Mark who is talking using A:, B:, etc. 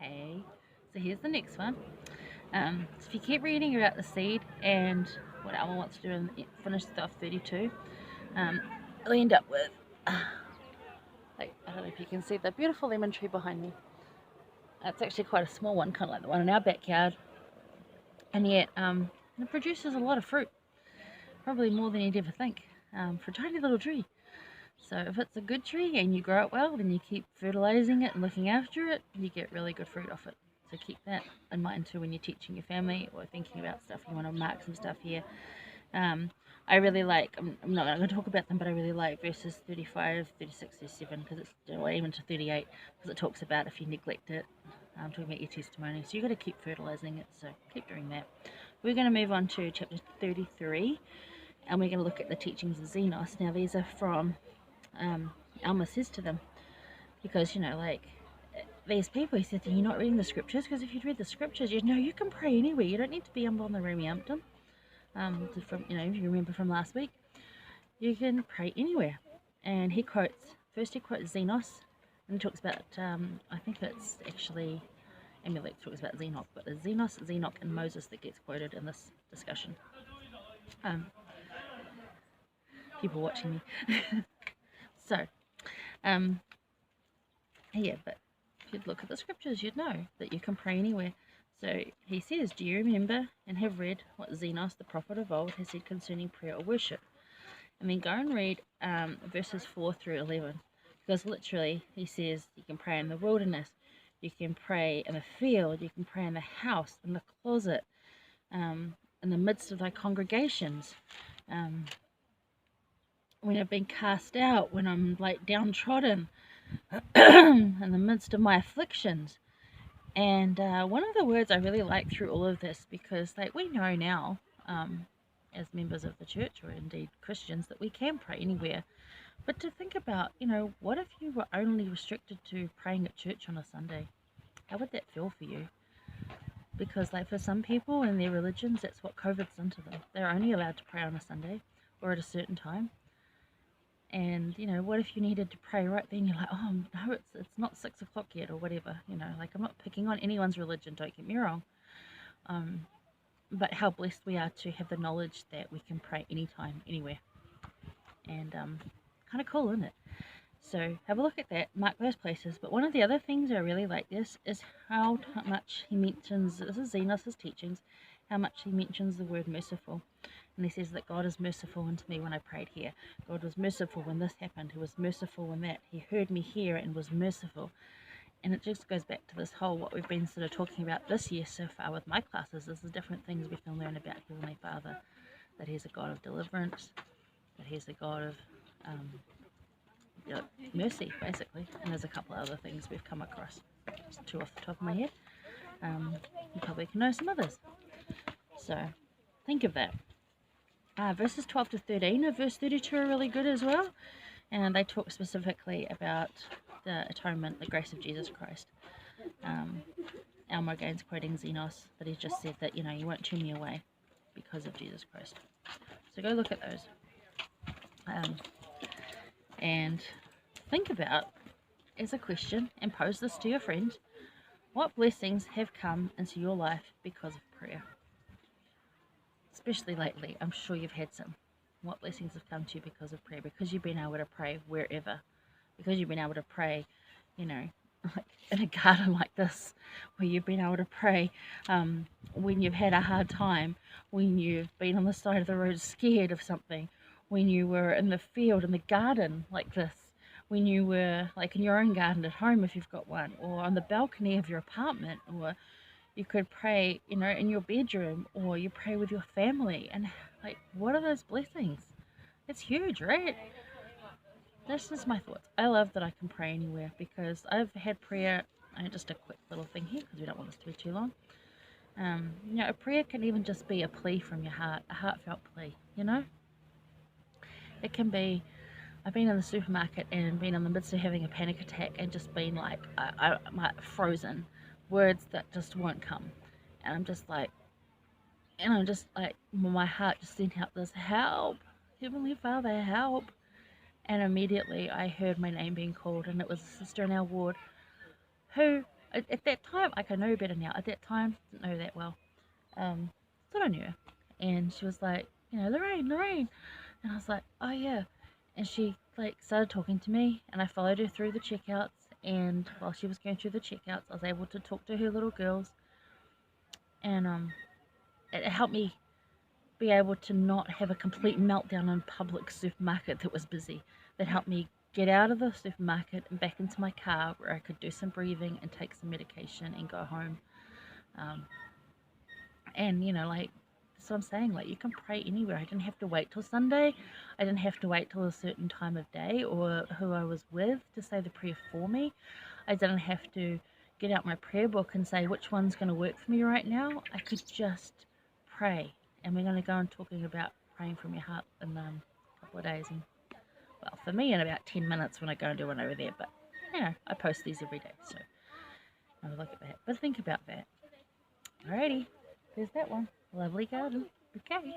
A: Okay, so here's the next one. So if you keep reading about the seed and what Alma wants to do and finish stuff 32, you'll end up with, like, I don't know if you can see the beautiful lemon tree behind me. It's actually quite a small one, kind of like the one in our backyard, and yet it produces a lot of fruit, probably more than you'd ever think, for a tiny little tree. So if it's a good tree and you grow it well, then you keep fertilizing it and looking after it, you get really good fruit off it. So keep that in mind too when you're teaching your family or thinking about stuff. You want to mark some stuff here. I really like, I'm not going to talk about them, but I really like verses 35, 36, 37, because it's, or even to 38, because it talks about if you neglect it, talking about your testimony. So you've got to keep fertilizing it, so keep doing that. We're going to move on to chapter 33, and we're going to look at the teachings of Zenos. Now these are from, Alma says to them, because, you know, like, these people, he said, you're not reading the scriptures, because if you'd read the scriptures, you'd know you can pray anywhere. You don't need to be on the Remy Umpton. From, you know, if you remember from last week, you can pray anywhere. And he quotes, first he quotes Zenos, and he talks about, I think it's actually, Amalek talks about Zenoch, but it's Zenos, Zenoch, and Moses that gets quoted in this discussion. People watching me. So, yeah, but if you'd look at the scriptures, you'd know that you can pray anywhere. So he says, do you remember and have read what Zenos, the prophet of old, has said concerning prayer or worship? And then go and read verses 4 through 11. Because literally, he says you can pray in the wilderness, you can pray in the field, you can pray in the house, in the closet, in the midst of thy congregations. When I've been cast out, when I'm like downtrodden, in the midst of my afflictions. And one of the words I really like through all of this, because like we know now, as members of the church or indeed Christians, that we can pray anywhere. But to think about, you know, what if you were only restricted to praying at church on a Sunday? How would that feel for you? Because like for some people in their religions, that's what COVID's done to them. They're only allowed to pray on a Sunday or at a certain time. And, you know, what if you needed to pray right then? You're like, oh, no, it's not 6 o'clock yet or whatever. You know, like I'm not picking on anyone's religion, don't get me wrong. But how blessed we are to have the knowledge that we can pray anytime, anywhere. And kind of cool, isn't it? So have a look at that, mark those places. But one of the other things I really like this is how much he mentions, this is Zenos' teachings, how much he mentions the word merciful. And he says that God is merciful unto me when I prayed here. God was merciful when this happened. He was merciful when that. He heard me here and was merciful. And it just goes back to this whole, what we've been sort of talking about this year so far with my classes, is the different things we can learn about Heavenly Father. That He's a God of deliverance, that He's a God of mercy, basically. And there's a couple of other things we've come across. Just two off the top of my head. You probably can know some others. So think of that. Verses 12 to 13 and verse 32 are really good as well. And they talk specifically about the atonement, the grace of Jesus Christ. Alma again's quoting Zenos, but he just said that, you know, you won't turn me away because of Jesus Christ. So go look at those. And think about, as a question, and pose this to your friend, what blessings have come into your life because of prayer? Especially lately, I'm sure you've had some. What blessings have come to you because of prayer? Because you've been able to pray wherever. Because you've been able to pray, you know, like in a garden like this, where you've been able to pray when you've had a hard time, when you've been on the side of the road scared of something, when you were in the field, in the garden like this, when you were like in your own garden at home if you've got one, or on the balcony of your apartment, or you could pray, you know, in your bedroom, or you pray with your family. And like, what are those blessings? It's huge, right? This is my thoughts. I love that I can pray anywhere, because I've had prayer, just a quick little thing here because we don't want this to be too long. You know, a prayer can even just be a plea from your heart, a heartfelt plea, you know? It can be, I've been in the supermarket and been in the midst of having a panic attack and just been like, I'm frozen, words that just won't come. And I'm just like, my heart just sent out this, help, Heavenly Father, help. And immediately I heard my name being called, and it was a sister in our ward who At that time, like I know better now. At that time, didn't know that well. Thought I knew her, and she was like, you know, Lorraine, and I was like, oh yeah, and she like started talking to me, and I followed her through the checkouts. And while she was going through the checkouts, I was able to talk to her little girls, and it helped me be able to not have a complete meltdown in public supermarket that was busy. That helped me get out of the supermarket and back into my car where I could do some breathing and take some medication and go home. Um, and you know, like, so I'm saying, like, you can pray anywhere. I didn't have to wait till Sunday. I didn't have to wait till a certain time of day or who I was with to say the prayer for me. I didn't have to get out my prayer book and say which one's going to work for me right now. I could just pray. And we're going to go on talking about praying from your heart in a couple of days. And, well, for me, in about 10 minutes when I go and do one over there. But, you know, I post these every day. So have a look at that. But think about that. Alrighty. There's that one. Lovely garden. Okay.